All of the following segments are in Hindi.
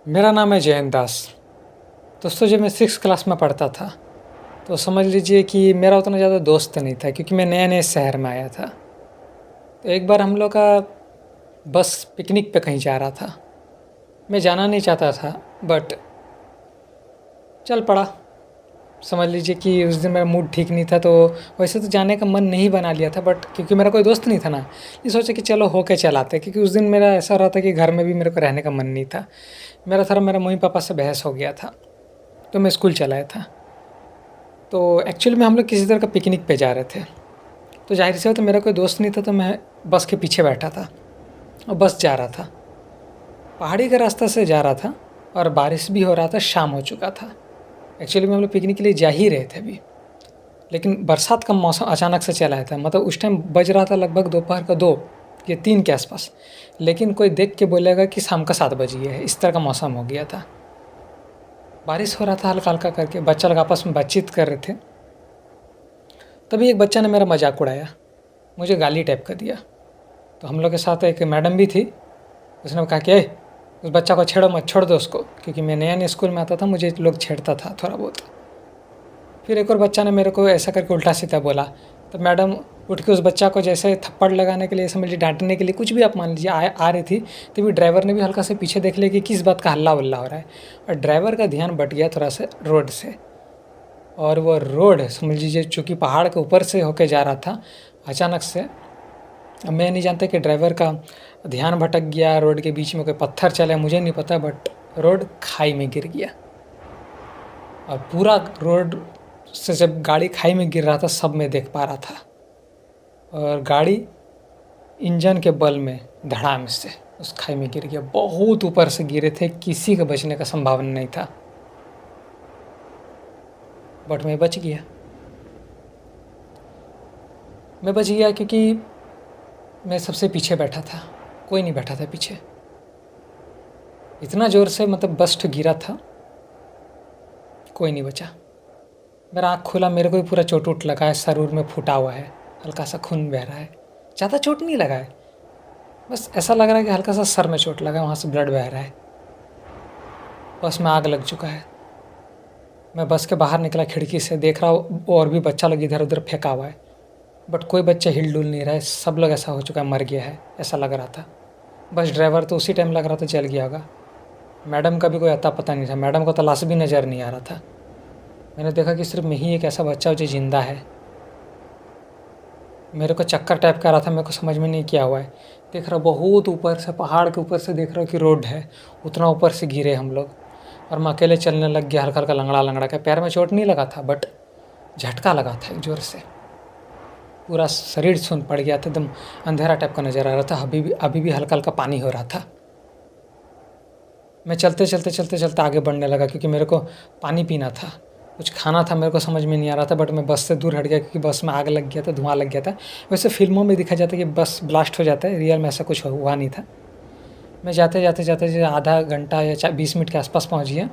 मेरा नाम है जयंत दास। दोस्तों, जब मैं 6th क्लास में पढ़ता था तो समझ लीजिए कि मेरा उतना ज़्यादा दोस्त नहीं था, क्योंकि मैं नए-नए शहर में आया था। तो एक बार हम लोग का बस पिकनिक पे कहीं जा रहा था। मैं जाना नहीं चाहता था, बट चल पड़ा। समझ लीजिए कि उस दिन मेरा मूड ठीक नहीं था, तो वैसे तो जाने का मन नहीं बना लिया था, बट क्योंकि मेरा कोई दोस्त नहीं था ना, ये सोचा कि चलो होके चल आते। क्योंकि उस दिन मेरा ऐसा रहा था कि घर में भी मेरे को रहने का मन नहीं था। मेरा मम्मी पापा से बहस हो गया था, तो मैं स्कूल चला आया था। तो एक्चुअली में हम लोग किसी तरह का पिकनिक पे जा रहे थे। तो ज़ाहिर सी बात है, मेरा कोई दोस्त नहीं था, तो मैं बस के पीछे बैठा था और बस जा रहा था। पहाड़ी का रास्ता से जा रहा था और बारिश भी हो रहा था, शाम हो चुका था। एक्चुअली में हम लोग पिकनिक के लिए जा ही रहे थे अभी, लेकिन बरसात का मौसम अचानक से चला आया था। मतलब उस टाइम बज रहा था लगभग दोपहर का 2 या 3 के आसपास। लेकिन कोई देख के बोलेगा कि शाम का 7 बज गया है, इस तरह का मौसम हो गया था। बारिश हो रहा था हल्का-हल्का करके, बच्चा लोग आपस में बातचीत कर रहे थे। तभी एक बच्चा ने मेरा मजाक उड़ाया, मुझे गाली टाइप कर दिया। तो हम लोग के साथ एक मैडम भी थी, उसने कहा कि उस बच्चा को छेड़ो मत, छोड़ दो उसको। क्योंकि मैं नया स्कूल में आता था, मुझे लोग छेड़ता था थोड़ा बहुत। फिर एक और बच्चा ने मेरे को ऐसा करके उल्टा सीधा बोला, तो मैडम उठ के उस बच्चा को जैसे थप्पड़ लगाने के लिए, समझ लीजिए डांटने के लिए, कुछ भी आप मान लीजिए आ रही थी। तभी ड्राइवर ने भी हल्का से पीछे देख लिया कि किस बात का हल्ला वल्ला हो रहा है, और ड्राइवर का ध्यान बट गया थोड़ा सा रोड से। और वो रोड समझ लीजिए चूँकि पहाड़ के ऊपर से होके जा रहा था, अचानक से मैं नहीं जानता कि ड्राइवर का ध्यान भटक गया, रोड के बीच में कोई पत्थर चला, मुझे नहीं पता, बट रोड खाई में गिर गया। और पूरा रोड से जब गाड़ी खाई में गिर रहा था, सब मैं देख पा रहा था। और गाड़ी इंजन के बल में धड़ाम से उस खाई में गिर गया। बहुत ऊपर से गिरे थे, किसी के बचने का संभावना नहीं था, बट मैं बच गया। मैं बच गया क्योंकि मैं सबसे पीछे बैठा था, कोई नहीं बैठा था पीछे। इतना ज़ोर से मतलब बस्ट गिरा था, कोई नहीं बचा। मेरा आँख खुला, मेरे को भी पूरा चोट वोट लगा है, सर उर में फूटा हुआ है, हल्का सा खून बह रहा है। ज़्यादा चोट नहीं लगा है, बस ऐसा लग रहा है कि हल्का सा सर में चोट लगा है, वहाँ से ब्लड बह रहा है। बस में आग लग चुका है। मैं बस के बाहर निकला, खिड़की से देख रहा हूँ और भी बच्चा लोग इधर उधर फेंका हुआ है, बट कोई बच्चा हिल डुल नहीं रहा है। सब लोग ऐसा हो चुका है, मर गया है, ऐसा लग रहा था। बस ड्राइवर तो उसी टाइम लग रहा था जल गया होगा। मैडम का भी कोई अता पता नहीं था, मैडम को तो लाश भी नज़र नहीं आ रहा था। मैंने देखा कि सिर्फ मैं ही एक ऐसा बच्चा जो ज़िंदा है। मेरे को चक्कर टाइप का आ रहा था, मेरे को समझ में नहीं क्या हुआ है। देख रहा बहुत ऊपर से, पहाड़ के ऊपर से देख रहा हूँ कि रोड है, उतना ऊपर से गिरे हम लोग। और मैं अकेले चलने लग गया, हल्का हल्का लंगड़ा लंगड़ा के। पैर में चोट नहीं लगा था, बट झटका लगा था एक ज़ोर से। पूरा शरीर सुन पड़ गया था, एकदम अंधेरा टाइप का नज़र आ रहा था। अभी भी हल्का हल्का पानी हो रहा था। मैं चलते चलते आगे बढ़ने लगा, क्योंकि मेरे को पानी पीना था, कुछ खाना था, मेरे को समझ में नहीं आ रहा था। बट मैं बस से दूर हट गया, क्योंकि बस में आग लग गया था, धुआं लग गया था। वैसे फिल्मों में दिखा जाता है कि बस ब्लास्ट हो जाता है, रियल में ऐसा कुछ हुआ नहीं था। मैं जाते आधा घंटा या 20 मिनट के आसपास पहुँच गया।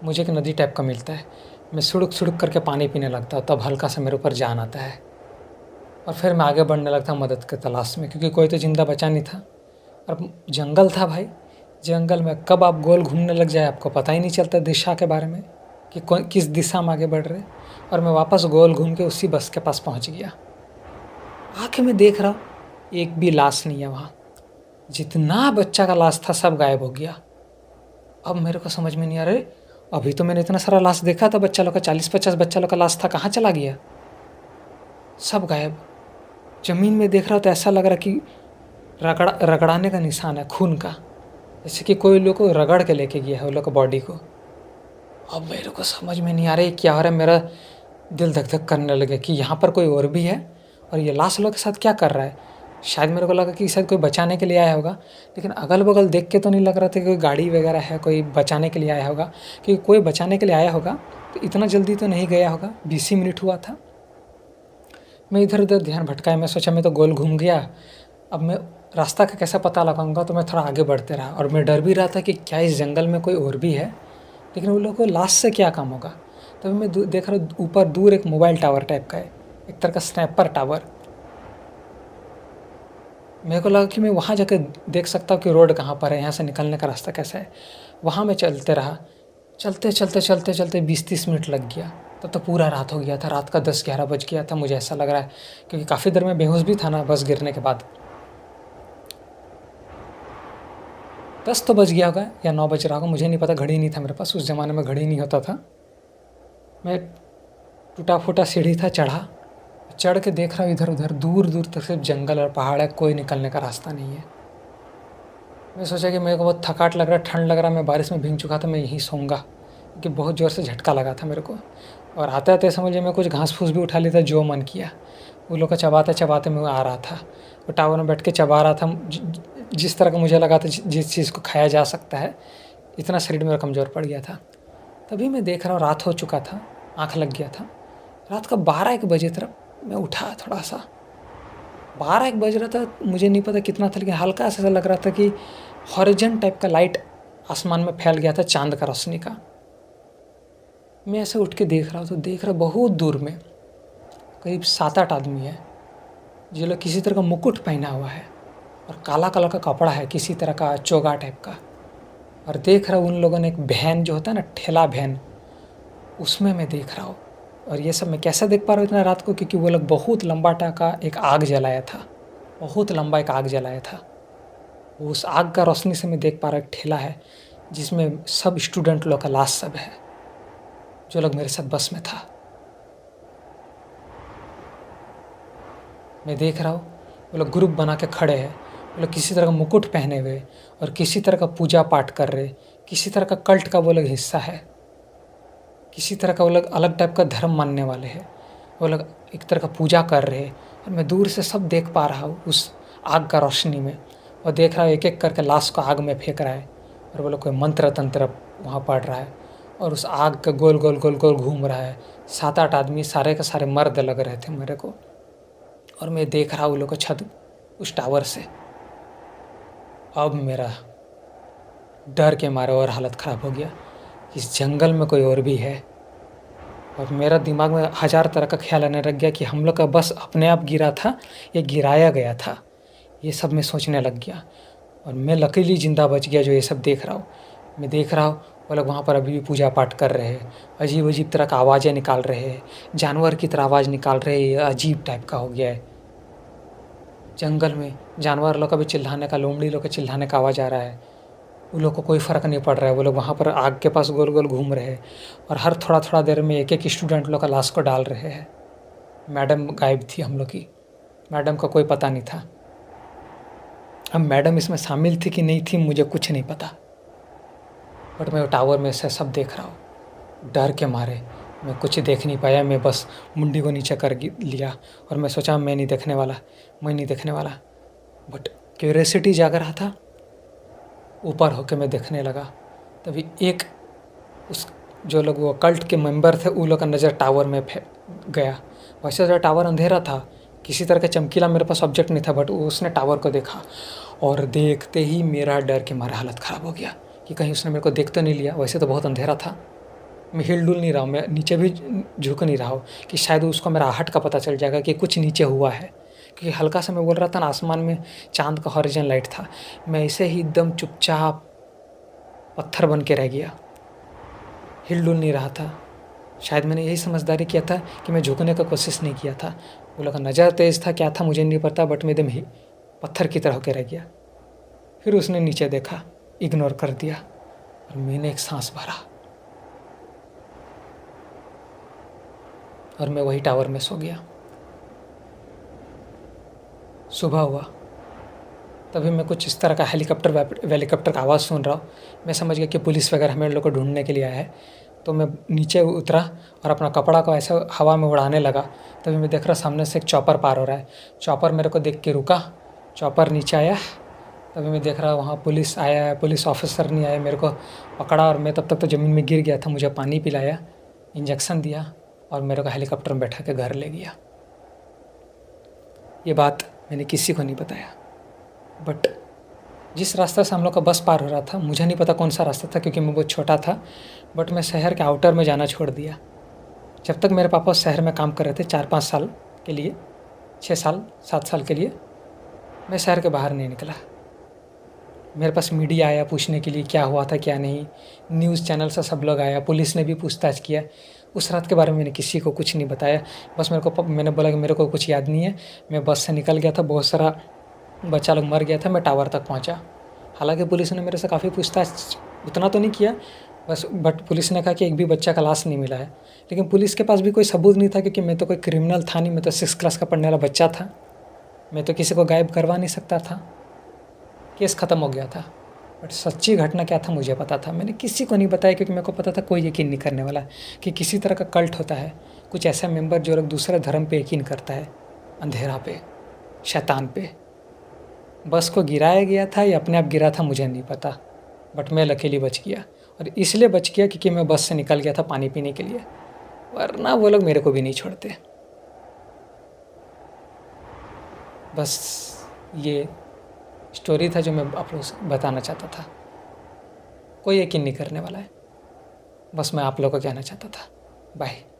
मुझे एक नदी टाइप का मिलता है, मैं सुड़ुक करके पानी पीने लगता हूँ, तब हल्का सा मेरे ऊपर जान आता है। और फिर मैं आगे बढ़ने लगता हूँ मदद के तलाश में, क्योंकि कोई तो ज़िंदा बचा नहीं था। और जंगल था भाई, जंगल में कब आप गोल घूमने लग जाए आपको पता ही नहीं चलता दिशा के बारे में, कि किस दिशा में आगे बढ़ रहे। और मैं वापस गोल घूम के उसी बस के पास पहुंच गया। आके मैं देख रहा एक भी लाश नहीं है वहाँ। जितना बच्चा का लाश था सब गायब हो गया। अब मेरे को समझ में नहीं आ रहा, अभी तो मैंने इतना सारा लाश देखा था बच्चा लोग का, 40-50 बच्चा लोग का लाश था, कहाँ चला गया? सब गायब। ज़मीन में देख रहा तो ऐसा लग रहा कि रगड़ाने का निशान है खून का, जैसे कि कोई लोग को रगड़ के लेके गया है वो लोग का बॉडी को। अब मेरे को समझ में नहीं आ रहा है क्या हो रहा है। मेरा दिल धक धक करने लगे कि यहाँ पर कोई और भी है, और ये लाश लोग के साथ क्या कर रहा है। शायद मेरे को लगा कि शायद कोई बचाने के लिए आया होगा, लेकिन अगल बगल देख के तो नहीं लग रहा था कि कोई गाड़ी वगैरह है, कोई बचाने के लिए आया होगा। क्योंकि कोई बचाने के लिए आया होगा तो इतना जल्दी तो नहीं गया होगा, 20 ही मिनट हुआ था। मैं इधर उधर ध्यान भटकाया, मैं सोचा मैं तो गोल घूम गया, अब मैं रास्ता का कैसा पता लगाऊंगा। तो मैं थोड़ा आगे बढ़ते रहा, और मैं डर भी रहा था कि क्या इस जंगल में कोई और भी है, लेकिन उन लोगों को लाश से क्या काम होगा। तभी मैं देख रहा हूँ ऊपर दूर एक मोबाइल टावर टाइप का है, एक तरह का स्नैपर टावर। मेरे को लगा कि मैं वहाँ जाके देख सकता हूँ कि रोड कहाँ पर है, यहाँ से निकलने का रास्ता कैसा है। वहाँ मैं चलते रहा, चलते चलते चलते चलते 20-30 मिनट लग गया। तब तो पूरा रात हो गया था, रात का 10-11 बज गया था, मुझे ऐसा लग रहा है, क्योंकि काफ़ी देर में बेहोश भी था ना बस गिरने के बाद। 10 तो बज गया होगा या 9 बज रहा होगा, मुझे नहीं पता, घड़ी नहीं था मेरे पास, उस ज़माने में घड़ी नहीं होता था। मैं टूटा फूटा सीढ़ी था, चढ़ के देख रहा हूँ इधर उधर, दूर दूर तक सिर्फ जंगल और पहाड़ है, कोई निकलने का रास्ता नहीं है। मैं सोचा कि मेरे को बहुत थकाट लग रहा है, ठंड लग रहा है, मैं बारिश में भीग चुका था, मैं यहीं सोऊंगा, क्योंकि बहुत ज़ोर से झटका लगा था मेरे को। और आते आते समझिए मैं कुछ घास फूस भी उठा लिया था, जो मन किया वो लोग का चबाते चबाते मैं आ रहा था। वो टावर में बैठ के चबा रहा था, जिस तरह का मुझे लगा था जिस चीज़ को खाया जा सकता है। इतना शरीर मेरा कमज़ोर पड़ गया था। तभी मैं देख रहा हूँ रात हो चुका था, आँख लग गया था। रात का 12-1 बजे तरफ मैं उठा, थोड़ा सा 12-1 बज रहा था, मुझे नहीं पता कितना था, लेकिन हल्का सा लग रहा था कि हॉरिजन टाइप का लाइट आसमान में फैल गया था, चांद का रोशनी का। मैं ऐसे उठ के देख रहा हूँ तो देख रहा बहुत दूर में करीब 7-8 आदमी है, जो लोग किसी तरह का मुकुट पहना हुआ है और काला कलर का कपड़ा है, किसी तरह का चोगा टाइप का। और देख रहा हूँ उन लोगों ने एक वैन जो होता है ना, ठेला वैन, उसमें मैं देख रहा हूँ। और ये सब मैं कैसे देख पा रहा हूँ इतना रात को, क्योंकि वो लोग बहुत लंबा टाका एक आग जलाया था, बहुत लंबा एक आग जलाया था। उस आग का रोशनी से मैं देख पा रहा हूँ एक ठेला है जिसमें सब स्टूडेंट लोग का लाश सब है, जो लोग मेरे साथ बस में था। मैं देख रहा हूँ वो लोग ग्रुप बना के खड़े हैं, वो लोग किसी तरह का मुकुट पहने हुए और किसी तरह का पूजा पाठ कर रहे, किसी तरह का कल्ट का वो लोग हिस्सा है, किसी तरह का वो लोग अलग टाइप का धर्म मानने वाले हैं। वो लोग एक तरह का पूजा कर रहे हैं और मैं दूर से सब देख पा रहा हूँ उस आग का रोशनी में। और देख रहा हूँ एक एक करके लाश को आग में फेंक रहा है और वो लोग कोई मंत्र तंत्र वहाँ पढ़ रहा है और उस आग का गोल गोल गोल गोल घूम रहा है। 7-8 आदमी, सारे के सारे मर्द लग रहे थे मेरे को। और मैं देख रहा हूँ वो लोग का छत उस टावर से। अब मेरा डर के मारे और हालत ख़राब हो गया, इस जंगल में कोई और भी है। और मेरा दिमाग में 1000 तरह का ख्याल आने लग गया कि हम लोग का बस अपने आप गिरा था या गिराया गया था, ये सब मैं सोचने लग गया। और मैं लकीली ज़िंदा बच गया जो ये सब देख रहा हूँ। मैं देख रहा हूँ वो लोग वहाँ पर अभी भी पूजा पाठ कर रहे हैं, अजीब अजीब तरह का आवाज़ें निकाल रहे हैं, जानवर की तरह आवाज़ निकाल रहे हैं, अजीब टाइप का हो गया है। जंगल में जानवर लोग का भी चिल्लाने का, लोमड़ी लोग का चिल्लाने का आवाज़ आ रहा है। उन लोग को कोई फ़र्क नहीं पड़ रहा है, वो लोग वहाँ पर आग के पास गोल गोल घूम रहे हैं और हर थोड़ा थोड़ा देर में एक एक स्टूडेंट लोग का लाश को डाल रहे हैं। मैडम गायब थी हम लोग की, मैडम का कोई पता नहीं था। अब मैडम इसमें शामिल थी कि नहीं थी मुझे कुछ नहीं पता, बट मैं टावर में से सब देख रहा हूँ। डर के मारे मैं कुछ देख नहीं पाया, मैं बस मुंडी को नीचे कर लिया और मैं सोचा मैं नहीं देखने वाला, मैं नहीं देखने वाला। बट क्यूरियोसिटी जाग रहा था, ऊपर होके मैं देखने लगा। तभी एक उस जो लोग वो कल्ट के मेंबर थे उन लोग का नज़र टावर में गया। वैसे तो टावर अंधेरा था, किसी तरह का चमकीला मेरे पास ऑब्जेक्ट नहीं था, बट उसने टावर को देखा और देखते ही मेरा डर के मारे हालत ख़राब हो गया कि कहीं उसने मेरे को देख तो नहीं लिया। वैसे तो बहुत अंधेरा था, मैं हिल डुल नहीं रहा हूँ, मैं नीचे भी झुक नहीं रहा हूँ कि शायद उसको मेरा आहट का पता चल जाएगा कि कुछ नीचे हुआ है, क्योंकि हल्का सा मैं बोल रहा था ना, आसमान में चांद का हॉरिजन लाइट था। मैं ऐसे ही एकदम चुपचाप पत्थर बन के रह गया, हिल डुल नहीं रहा था। शायद मैंने यही समझदारी किया था कि मैं झुकने का कोशिश नहीं किया था। वो लोग का नज़र तेज़ था, क्या था मुझे नहीं पता, बट मैं एकदम ही पत्थर की तरह होकर रह गया। फिर उसने नीचे देखा, इग्नोर कर दिया और मैंने एक सांस भरा और मैं वही टावर में सो गया। सुबह हुआ, तभी मैं कुछ इस तरह का हेलीकॉप्टर का आवाज़ सुन रहा हूँ। मैं समझ गया कि पुलिस वगैरह मेरे लोग को ढूंढने के लिए आया है। तो मैं नीचे उतरा और अपना कपड़ा को ऐसे हवा में उड़ाने लगा। तभी मैं देख रहा सामने से एक चॉपर पार हो रहा है। चॉपर मेरे को देख के रुका, चॉपर नीचे आया। तभी मैं देख रहा वहाँ पुलिस आया है, पुलिस ऑफिसर नहीं आया, मेरे को पकड़ा और मैं तब तक तो ज़मीन में गिर गया था। मुझे पानी पिलाया, इंजेक्शन दिया और मेरे को हेलीकॉप्टर में बैठा के घर ले गया। ये बात मैंने किसी को नहीं बताया, बट जिस रास्ते से हम लोग का बस पार हो रहा था, मुझे नहीं पता कौन सा रास्ता था क्योंकि मैं बहुत छोटा था, बट मैं शहर के आउटर में जाना छोड़ दिया। जब तक मेरे पापा शहर में काम कर रहे थे 4-5 साल के लिए, 6 साल 7 साल के लिए, मैं शहर के बाहर नहीं निकला। मेरे पास मीडिया आया पूछने के लिए क्या हुआ था क्या नहीं, न्यूज़ चैनल से सब लोग आया, पुलिस ने भी पूछताछ किया। उस रात के बारे में मैंने किसी को कुछ नहीं बताया। बस मैंने बोला कि मेरे को कुछ याद नहीं है, मैं बस से निकल गया था, बहुत सारा बच्चा लोग मर गया था, मैं टावर तक पहुँचा। हालाँकि पुलिस ने मेरे से काफ़ी पूछताछ उतना तो नहीं किया, बट पुलिस ने कहा कि एक भी बच्चा का लाश नहीं मिला है। लेकिन पुलिस के पास भी कोई सबूत नहीं था, क्योंकि मैं तो कोई क्रिमिनल था नहीं, मैं तो 6th क्लास का पढ़ने वाला बच्चा था। मैं तो किसी को गायब करवा नहीं सकता था। केस ख़त्म हो गया था। बट सच्ची घटना क्या था मुझे पता था। मैंने किसी को नहीं बताया, क्योंकि मेरे को पता था कोई यकीन नहीं करने वाला कि किसी तरह का कल्ट होता है, कुछ ऐसा मेंबर जो लोग दूसरे धर्म पे यकीन करता है, अंधेरा पे, शैतान पे। बस को गिराया गया था या अपने आप गिरा था मुझे नहीं पता, बट मैं अकेली बच गया। और इसलिए बच गया क्योंकि मैं बस से निकल गया था पानी पीने के लिए, वरना वो लोग मेरे को भी नहीं छोड़ते। बस ये स्टोरी था जो मैं आप लोगों से बताना चाहता था। कोई यकीन नहीं करने वाला है, बस मैं आप लोगों को कहना चाहता था। बाय।